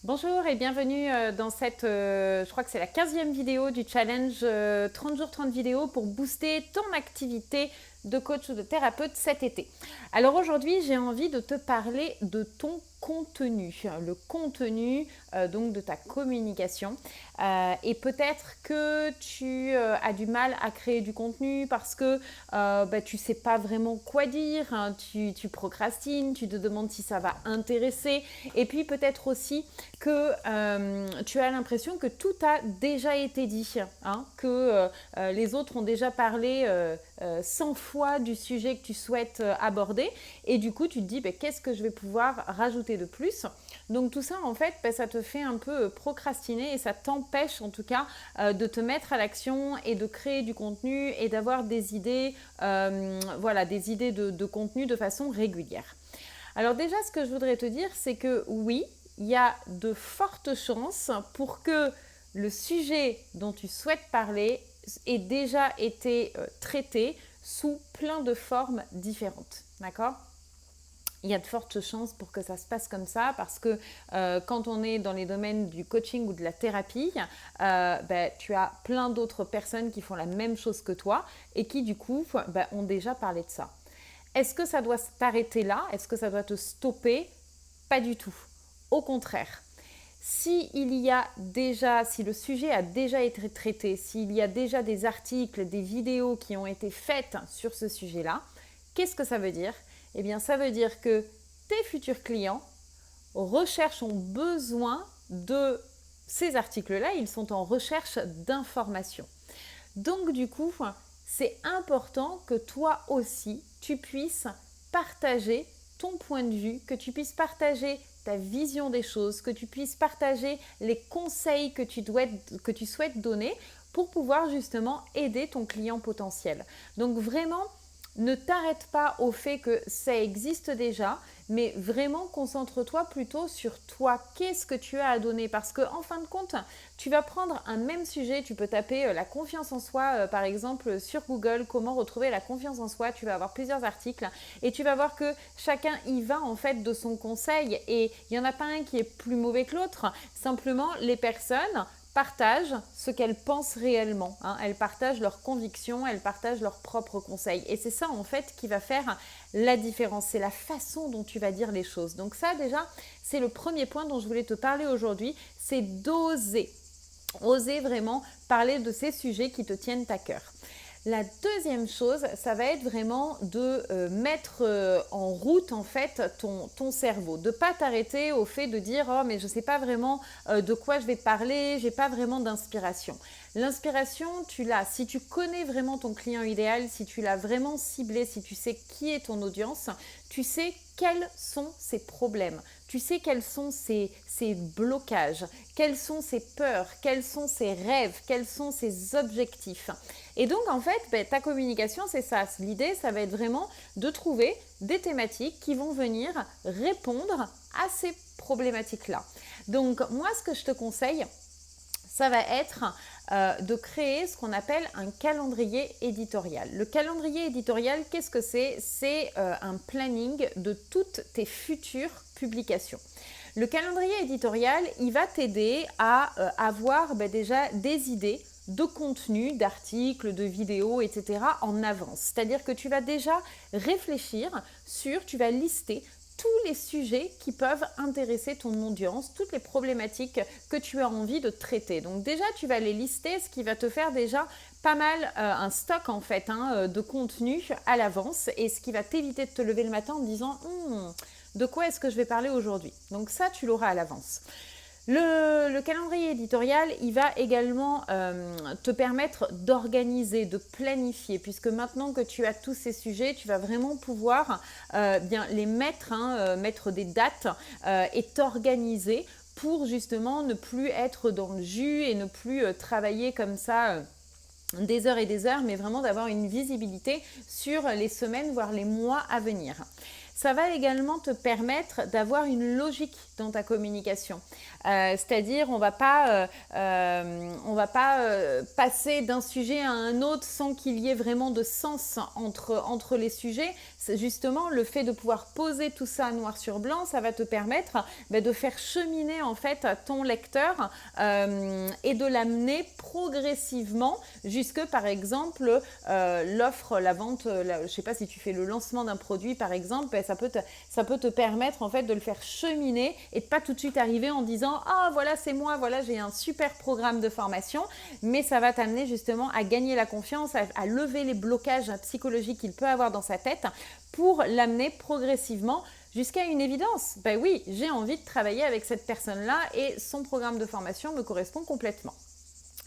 Bonjour et bienvenue dans cette, je crois que c'est la 15e vidéo du challenge 30 jours 30 vidéos pour booster ton activité de coach ou de thérapeute cet été. Alors aujourd'hui, j'ai envie de te parler de ton contenu, le contenu donc de ta communication. Et peut-être que tu as du mal à créer du contenu parce que tu sais pas vraiment quoi dire, hein, tu procrastines, tu te demandes si ça va intéresser. Et puis peut-être aussi que tu as l'impression que tout a déjà été dit, hein, que les autres ont déjà parlé 100 fois du sujet que tu souhaites aborder, et du coup tu te dis qu'est-ce que je vais pouvoir rajouter de plus. Donc tout ça en fait ça te fait un peu procrastiner et ça t'empêche en tout cas de te mettre à l'action et de créer du contenu et d'avoir des idées, des idées de contenu de façon régulière. Alors déjà, ce que je voudrais te dire, c'est que oui, il y a de fortes chances pour que le sujet dont tu souhaites parler ait déjà été traité sous plein de formes différentes. D'accord ? Il y a de fortes chances pour que ça se passe comme ça parce que quand on est dans les domaines du coaching ou de la thérapie, tu as plein d'autres personnes qui font la même chose que toi et qui du coup ont déjà parlé de ça. Est-ce que ça doit t'arrêter là? Est-ce que ça doit te stopper? Pas du tout. Au contraire. Si le sujet a déjà été traité, s'il y a déjà des articles, des vidéos qui ont été faites sur ce sujet-là, qu'est-ce que ça veut dire? Eh bien, ça veut dire que tes futurs clients ont besoin de ces articles-là, ils sont en recherche d'informations. Donc, du coup, c'est important que toi aussi, tu puisses partager ton point de vue, que tu puisses partager ta vision des choses, que tu puisses partager les conseils que tu souhaites donner pour pouvoir justement aider ton client potentiel. Donc vraiment, ne t'arrête pas au fait que ça existe déjà, mais vraiment concentre-toi plutôt sur toi. Qu'est-ce que tu as à donner? Parce qu'en fin de compte, tu vas prendre un même sujet, tu peux taper la confiance en soi, par exemple, sur Google, comment retrouver la confiance en soi, tu vas avoir plusieurs articles et tu vas voir que chacun y va en fait de son conseil et il n'y en a pas un qui est plus mauvais que l'autre, simplement les personnes partagent ce qu'elles pensent réellement, hein. Elles partagent leurs convictions, elles partagent leurs propres conseils. Et c'est ça en fait qui va faire la différence, c'est la façon dont tu vas dire les choses. Donc ça déjà, c'est le premier point dont je voulais te parler aujourd'hui, c'est d'oser. Oser vraiment parler de ces sujets qui te tiennent à cœur. La deuxième chose, ça va être vraiment de mettre en route en fait ton cerveau, de ne pas t'arrêter au fait de dire oh mais je ne sais pas vraiment de quoi je vais parler, j'ai pas vraiment d'inspiration. L'inspiration, tu l'as. Si tu connais vraiment ton client idéal, si tu l'as vraiment ciblé, si tu sais qui est ton audience, tu sais quels sont ses problèmes, tu sais quels sont ses blocages, quelles sont ses peurs, quels sont ses rêves, quels sont ses objectifs. Et donc en fait, ta communication, c'est ça. L'idée, ça va être vraiment de trouver des thématiques qui vont venir répondre à ces problématiques-là. Donc moi, ce que je te conseille, ça va être de créer ce qu'on appelle un calendrier éditorial. Le calendrier éditorial, qu'est-ce que c'est? C'est un planning de toutes tes futures publications. Le calendrier éditorial, il va t'aider à avoir déjà des idées de contenu, d'articles, de vidéos, etc. en avance. C'est-à-dire que tu vas déjà réfléchir tu vas lister tous les sujets qui peuvent intéresser ton audience, toutes les problématiques que tu as envie de traiter. Donc déjà, tu vas les lister, ce qui va te faire déjà pas mal un stock en fait de contenu à l'avance et ce qui va t'éviter de te lever le matin en te disant de quoi est-ce que je vais parler aujourd'hui. Donc ça, tu l'auras à l'avance. Le calendrier éditorial, il va également te permettre d'organiser, de planifier, puisque maintenant que tu as tous ces sujets, tu vas vraiment pouvoir bien les mettre, mettre des dates et t'organiser pour justement ne plus être dans le jus et ne plus travailler comme ça des heures et des heures, mais vraiment d'avoir une visibilité sur les semaines, voire les mois à venir. Ça va également te permettre d'avoir une logique dans ta communication. C'est-à-dire, on va pas passer d'un sujet à un autre sans qu'il y ait vraiment de sens entre les sujets. C'est justement le fait de pouvoir poser tout ça noir sur blanc, ça va te permettre de faire cheminer en fait ton lecteur et de l'amener progressivement jusque par exemple l'offre, la vente, je sais pas si tu fais le lancement d'un produit par exemple, ça peut te permettre en fait de le faire cheminer et de pas tout de suite arriver en disant ah voilà c'est moi, voilà j'ai un super programme de formation, mais ça va t'amener justement à gagner la confiance, à lever les blocages psychologiques qu'il peut avoir dans sa tête pour l'amener progressivement jusqu'à une évidence. Ben oui, j'ai envie de travailler avec cette personne-là et son programme de formation me correspond complètement.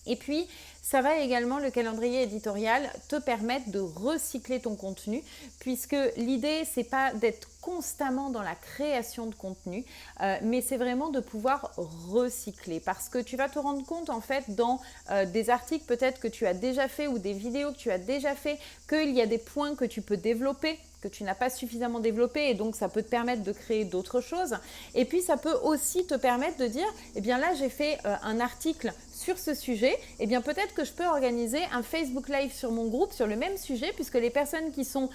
Et puis, ça va également, le calendrier éditorial, te permettre de recycler ton contenu, puisque l'idée, c'est pas d'être constamment dans la création de contenu, mais c'est vraiment de pouvoir recycler, parce que tu vas te rendre compte en fait dans des articles peut-être que tu as déjà fait ou des vidéos que tu as déjà fait, qu'il y a des points que tu peux développer, que tu n'as pas suffisamment développé, et donc ça peut te permettre de créer d'autres choses. Et puis ça peut aussi te permettre de dire, eh bien là j'ai fait un article sur ce sujet, eh bien peut-être que je peux organiser un Facebook Live sur mon groupe sur le même sujet, puisque les personnes qui sont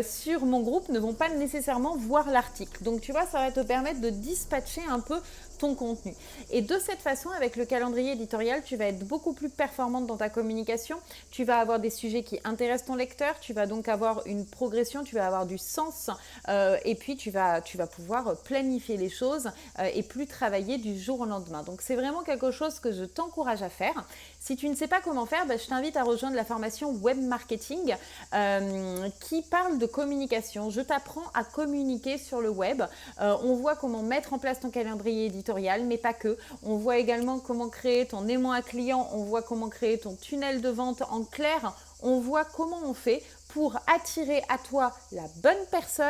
sur mon groupe ne vont pas nécessairement voir l'article. Donc tu vois, ça va te permettre de dispatcher un peu ton contenu. Et de cette façon, avec le calendrier éditorial, tu vas être beaucoup plus performante dans ta communication. Tu vas avoir des sujets qui intéressent ton lecteur, tu vas donc avoir une progression, tu vas avoir du sens et puis tu vas pouvoir planifier les choses et plus travailler du jour au lendemain. Donc c'est vraiment quelque chose que je t'encourage à faire. Si tu ne sais pas comment faire, je t'invite à rejoindre la formation Web Marketing qui parle de communication. Je t'apprends à communiquer sur le web. On voit comment mettre en place ton calendrier éditorial, mais pas que. On voit également comment créer ton aimant à client. On voit comment créer ton tunnel de vente en clair. On voit comment on fait pour attirer à toi la bonne personne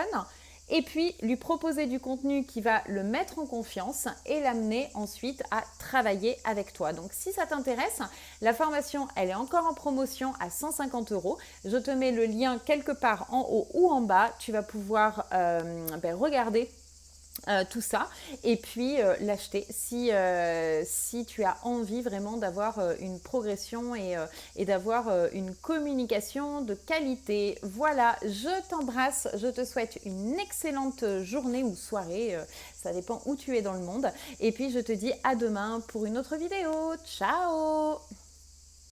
et puis lui proposer du contenu qui va le mettre en confiance et l'amener ensuite à travailler avec toi. Donc si ça t'intéresse, la formation elle est encore en promotion à 150 €. Je te mets le lien quelque part en haut ou en bas. Tu vas pouvoir regarder tout ça et puis l'acheter si tu as envie vraiment d'avoir une progression et d'avoir une communication de qualité. Voilà, je t'embrasse, je te souhaite une excellente journée ou soirée, ça dépend où tu es dans le monde, et puis je te dis à demain pour une autre vidéo. Ciao!